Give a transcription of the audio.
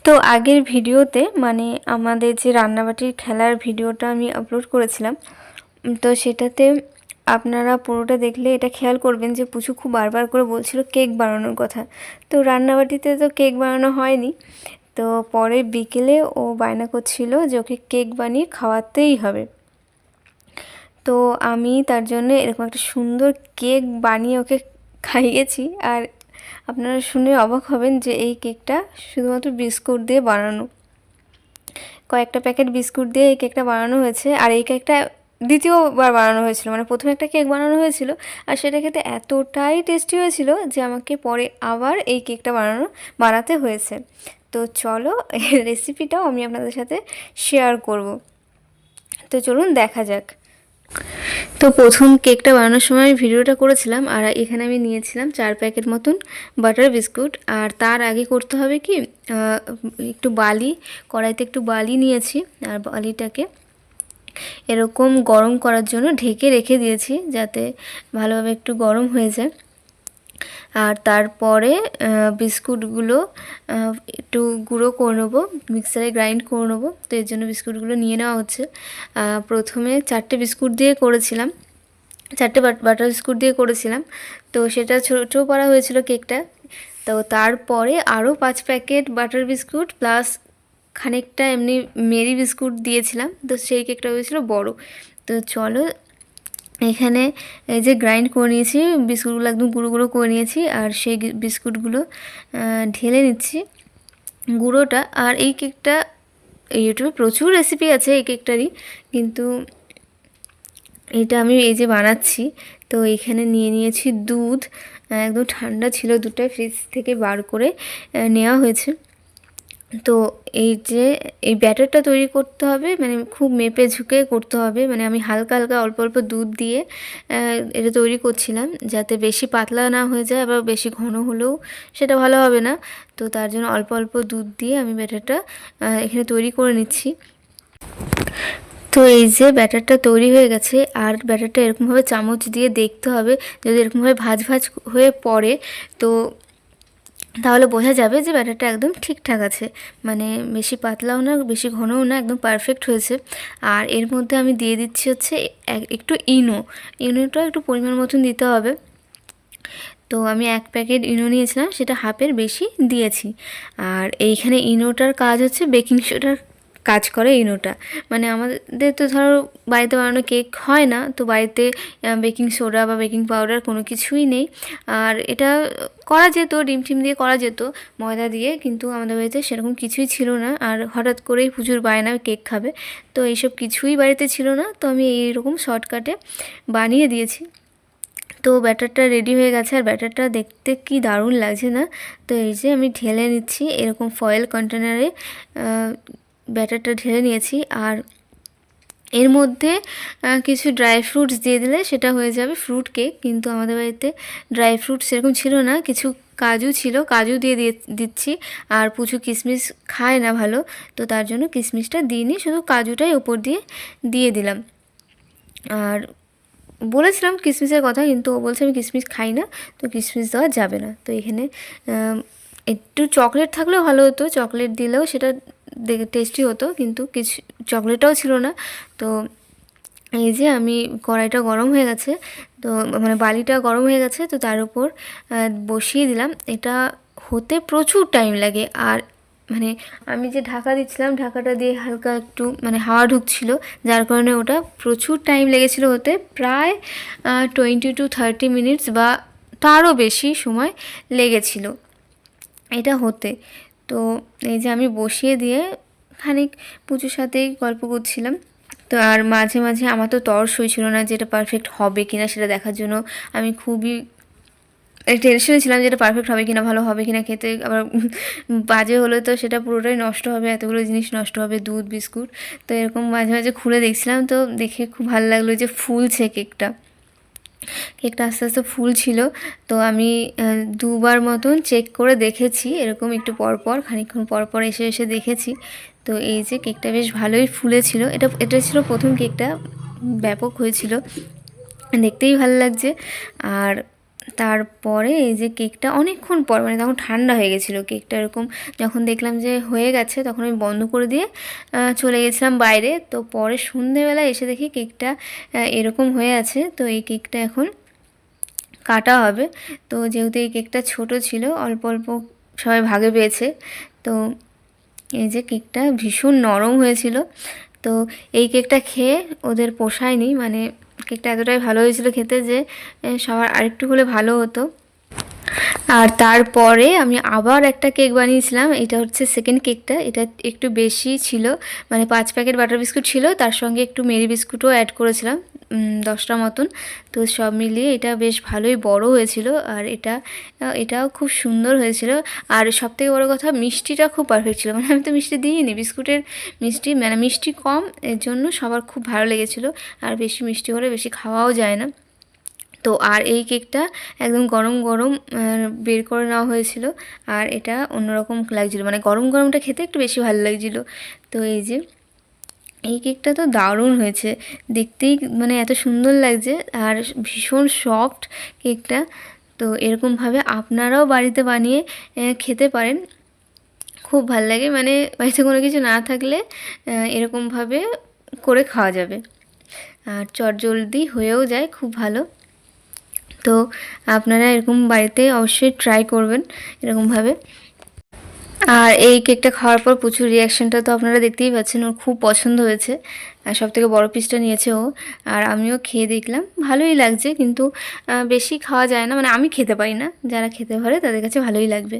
তো আগের ভিডিওতে মানে আমাদের যে রান্নাবাটির খেলার ভিডিওটা আমি আপলোড করেছিলাম, তো সেটাতে আপনারা পুরোটা দেখলে এটা খেয়াল করবেন যে পুচু খুব বারবার করে বলছিল কেক বানানোর কথা। তো রান্নাবাটিতে তো কেক বানানো হয়নি। তো পরে বিকেলে ও বায়না করছিল যে ওকে কেক বানিয়ে খাওয়াতেই হবে। তো আমি তার জন্য এরকম একটা সুন্দর কেক বানিয়ে ওকে খাইয়েছি। আর আপনারা শুনে অবাক হবেন যে এই কেকটা শুধুমাত্র বিস্কুট দিয়ে বানানো। কয়েকটা প্যাকেট বিস্কুট দিয়ে এই কেকটা বানানো হয়েছে। আর এই কেকটা দ্বিতীয়বার বানানো হয়েছিল, মানে প্রথমে একটা কেক বানানো হয়েছিল আর সেটা খেতে এতটাই টেস্টি হয়েছিল যে আমাকে পরে আবার এই কেকটা বানাতে হয়েছে। তো চলো এই রেসিপিটাও আমি আপনাদের সাথে শেয়ার করব। তো চলুন দেখা যাক। তো প্রথম কেকটা বানানোর সময় আমি ভিডিওটা করেছিলাম, আর এখানে আমি নিয়েছিলাম 4 প্যাকেট মতন বাটার বিস্কুট। আর তার আগে করতে হবে কি, একটু বালি, কড়াইতে একটু বালি নিয়েছি আর বালিটাকে এরকম গরম করার জন্য ঢেকে রেখে দিয়েছি যাতে ভালোভাবে একটু গরম হয়ে যায়। আর তারপরে বিস্কুটগুলো একটু গুঁড়ো করে নেবো, মিক্সারে গ্রাইন্ড করে নেবো। তো এর জন্য বিস্কুটগুলো নিয়ে নেওয়া হচ্ছে। প্রথমে 4টে বিস্কুট দিয়ে করেছিলাম, 4টে বাটার বিস্কুট দিয়ে করেছিলাম। তো সেটা ছোটো করা হয়েছিল কেকটা। তো তারপরে আরও 5 প্যাকেট বাটার বিস্কুট প্লাস খানিকটা এমনি মেরি বিস্কুট দিয়েছিলাম। তো সেই কেকটা হয়েছিল বড়। তো চলো এখানে এই যে গ্রাইন্ড করে নিয়েছি বিস্কুটগুলো, একদম গুঁড়ো গুঁড়ো করে নিয়েছি। আর সেই বিস্কুটগুলো ঢেলে নিচ্ছি গুঁড়োটা। আর এই কেকটা ইউটিউবে প্রচুর রেসিপি আছে এই কেকটারই, কিন্তু এটা আমি এই যে বানাচ্ছি। তো এখানে নিয়ে নিয়েছি দুধ, একদম ঠান্ডা ছিল, দুধটা ফ্রিজ থেকে বার করে নেওয়া হয়েছে। তো এই যে এই ব্যাটারটা তৈরি করতে হবে, মানে খুব মেপে ঝুঁকে করতে হবে। মানে আমি হালকা হালকা অল্প অল্প দুধ দিয়ে এটা তৈরি করছিলাম যাতে বেশি পাতলা না হয়ে যায়, আবার বেশি ঘন হলেও সেটা ভালো হবে না। তো তার জন্য অল্প অল্প দুধ দিয়ে আমি ব্যাটারটা এখানে তৈরি করে নিচ্ছি। তো এই যে ব্যাটারটা তৈরি হয়ে গেছে। আর ব্যাটারটা এরকমভাবে চামচ দিয়ে দেখতে হবে, যদি এরকমভাবে ভাঁজ ভাঁজ হয়ে পড়ে তো তাহলে বোঝা যাবে যে ব্যাটারটা একদম ঠিকঠাক আছে, মানে বেশি পাতলাও না বেশি ঘনও না, একদম পারফেক্ট হয়েছে। আর এর মধ্যে আমি দিয়ে দিচ্ছি হচ্ছে একটু ইনোটা একটু পরিমাণ মতন দিতে হবে। তো আমি 1 প্যাকেট ইনো নিয়েছিলাম, সেটা হাফের বেশি দিয়েছি। আর এইখানে ইনোটার কাজ হচ্ছে বেকিং সোডার কাজ করে ইনোটা। মানে আমাদের তো ধরো বাড়িতে বানানো কেক হয় না, তো বাড়িতে বেকিং সোডা বা বেকিং পাউডার কোনো কিছুই নেই। আর এটা করা যেত ডিম টিম দিয়ে করা যেত, ময়দা দিয়ে, কিন্তু আমাদের বাড়িতে সেরকম কিছুই ছিল না। আর হঠাৎ করেই প্রচুর বায়না কেক খাবে, তো এইসব কিছুই বাড়িতে ছিল না। তো আমি এইরকম শর্টকাটে বানিয়ে দিয়েছি। তো ব্যাটারটা রেডি হয়ে গেছে, আর ব্যাটারটা দেখতে কি দারুণ লাগছে না। তো এই যে আমি ঢেলে নিচ্ছি এরকম ফয়েল কন্টেনারে, ব্যাটারটা ঢেলে নিয়েছি। আর এর মধ্যে কিছু ড্রাই ফ্রুটস দিয়ে দিলে সেটা হয়ে যাবে ফ্রুট কেক। কিন্তু আমাদের বাড়িতে ড্রাই ফ্রুটস সেরকম ছিল না, কিছু কাজু ছিল, কাজু দিয়ে দিচ্ছি। আর পুচু কিশমিশ খায় না ভালো, তো তার জন্য কিশমিশটা দিইনি, শুধু কাজুটাই ওপর দিয়ে দিয়ে দিলাম। আর বলেছিলাম কিশমিশের কথা, কিন্তু ও বলছে আমি কিশমিশ খাই না, তো কিশমিশ দেওয়া যাবে না। তো এখানে একটু চকলেট থাকলেও ভালো হতো, চকলেট দিলেও সেটা দেখে টেস্টি হতো, কিন্তু কিছু চকলেটটাও ছিল না। তো এই যে আমি কড়াইটা গরম হয়ে গেছে, তো মানে বালিটা গরম হয়ে গেছে, তো তার উপর বসিয়ে দিলাম। এটা হতে প্রচুর টাইম লাগে। আর মানে আমি যে ঢাকা দিচ্ছিলাম, ঢাকাটা দিয়ে হালকা একটু মানে হাওয়া ঢুকছিল, যার কারণে ওটা প্রচুর টাইম লেগেছিলো হতে, প্রায় 20 to 30 মিনিটস বা তারও বেশি সময় লেগেছিল এটা হতে। তো এই যে আমি বসিয়ে দিয়ে খানিক পুচুর সাথেই গল্প করছিলাম। তো আর মাঝে মাঝে আমার তো তর্স হয়েছিল না যে এটা পারফেক্ট হবে কিনা সেটা দেখার জন্য। আমি খুবই টেনশনে ছিলাম যে এটা পারফেক্ট হবে কিনা, ভালো হবে কিনা খেতে। আবার বাজে হলে তো সেটা পুরোটাই নষ্ট হবে, এতগুলো জিনিস নষ্ট হবে, দুধ বিস্কুট। তো এরকম মাঝে মাঝে খুলে দেখছিলাম, তো দেখে খুব ভালো লাগলো যে ফুলছে কেকটা। কেকটা আস্তে আস্তে ফুল ছিল। তো আমি 2বার মতন চেক করে দেখেছি, এরকম একটু পরপর খানিকক্ষণ পরপর এসে এসে দেখেছি। তো এই যে কেকটা বেশ ভালোই ফুলেছিল। এটা ছিল প্রথম কেকটা, ব্যাপক হয়েছিল, দেখতেই ভালো লাগছে। আর তারপরে এই যে কেকটা অনেকক্ষণ পর, মানে তখন ঠান্ডা হয়ে গেছিলো কেকটা, এরকম যখন দেখলাম যে হয়ে গেছে তখন আমি বন্ধ করে দিয়ে চলে গেছিলাম বাইরে। তো পরে সন্ধেবেলা এসে দেখি কেকটা এরকম হয়ে আছে। তো এই কেকটা এখন কাটা হবে। তো যেহেতু এই কেকটা ছোট ছিল, অল্প অল্প সবাই ভাগে পেয়েছে। তো এই যে কেকটা ভীষণ নরম হয়েছিল। তো এই কেকটা খেয়ে ওদের পোষায়নি, মানে কেকটা এতটাই ভালো হয়েছিল খেতে যে সবার আরেকটু হলে ভালো হতো। আর তারপরে আমি আবার একটা কেক বানিয়েছিলাম। এটা হচ্ছে সেকেন্ড কেকটা। এটা একটু বেশি ছিল, মানে 5 প্যাকেট বাটার বিস্কুট ছিল, তার সঙ্গে একটু মেরি বিস্কুটও অ্যাড করেছিলাম 10টা মতন। তো সব মিলিয়ে এটা বেশ ভালোই বড় হয়েছিল। আর এটাও খুব সুন্দর হয়েছিল। আর সবথেকে বড় কথা, মিষ্টিটা খুব পারফেক্ট ছিল। মানে আমি তো মিষ্টি দিইনি, বিস্কুটের মিষ্টি, মানে মিষ্টি কম, এর জন্য সবার খুব ভালো লেগেছিলো। আর বেশি মিষ্টি হলে বেশি খাওয়াও যায় না। তো আর এই কেকটা একদম গরম গরম বের করে নেওয়া হয়েছিল। আর এটা অন্যরকম লাগছিলো, মানে গরম গরমটা খেতে একটু বেশি ভালো লাগছিলো। তো এই যে এই কেকটা তো দারুণ হয়েছে দেখতেই, মানে এত সুন্দর লাগছে আর ভীষণ সফট কেকটা। তো এরকমভাবে আপনারাও বাড়িতে বানিয়ে খেতে পারেন, খুব ভাল লাগে। মানে বাড়িতে কোনো কিছু না থাকলে এরকমভাবে করে খাওয়া যাবে, আর চটজলদি হয়েও যায় খুব ভালো। তো আপনারা এরকম বাড়িতে অবশ্যই ট্রাই করবেন এরকমভাবে। আর এই কেকটা খাওয়ার পর প্রচুর রিয়াকশানটা তো আপনারা দেখতেই পাচ্ছেন, ওর খুব পছন্দ হয়েছে। আর সবথেকে বড় পিসটা নিয়েছে ও। আর আমিও খেয়ে দেখলাম, ভালোই লাগছে, কিন্তু বেশি খাওয়া যায় না, মানে আমি খেতে পারি না, যারা খেতে পারে তাদের কাছে ভালোই লাগবে।